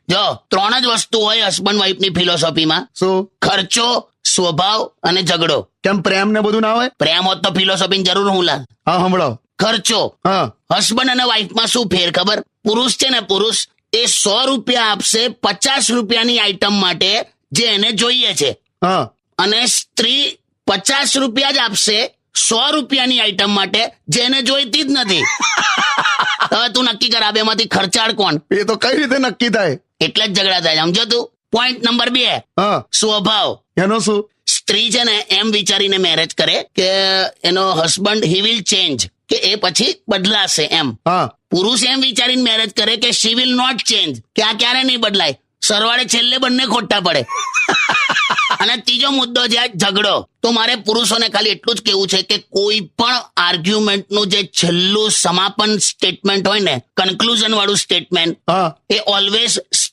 જો 3 જ વસ્તુ હોય હસબન્ડ વાઈફ ની ફિલોસોફીમાં: શું? ખર્ચો, સ્વભાવ અને ઝઘડો. કેમ પ્રેમ ને બધું ના હોય? પ્રેમ હોત તો ફિલોસોફી જરૂર હું લા. હા, સંભળાવો. ખર્ચો. હા. હસબન્ડ અને વાઈફમાં શું ફેર ખબર? પુરુષ છે ને, પુરુષ એ 100 રૂપિયા આપશે 50 રૂપિયાની આઈટમ માટે જે એને જોઈએ છે, હા. અને સ્ત્રી 50 રૂપિયા જ આપશે 100 રૂપિયાની આઈટમ માટે જે એને જોઈતી જ નથી. હવે તું નક્કી કર, આ બેમાંથી ખર્ચાળ કોણ? એ તો કઈ રીતે નક્કી થાય? એટલે જ ઝઘડા થાય, સમજો તું. પોઈન્ટ નંબર 2, હા. સ્વભાવ. એનો શું? સ્ત્રી છે ને એમ વિચારીને મેરેજ કરે કે એનો હસબન્ડ હી વિલ ચેન્જ, કે એ પછી બદલાશે એમ. હા. પુરુષ એમ વિચારીને મેરેજ કરે કે શી વિલ નોટ ચેન્જ, કે આ ક્યારે નહીં બદલાય. સરવાળે છેલ્લે બંને ખોટા પડે. અને ત્રીજો મુદ્દો છે ઝઘડો. તો મારે પુરુષોને ખાલી એટલું જ કેવું છે કે કોઈ પણ આર્ગ્યુમેન્ટનું જે છેલ્લું સમાપન સ્ટેટમેન્ટ હોય ને, કન્ક્લુઝન વાળું સ્ટેટમેન્ટ, હા. એ ઓલવેઝ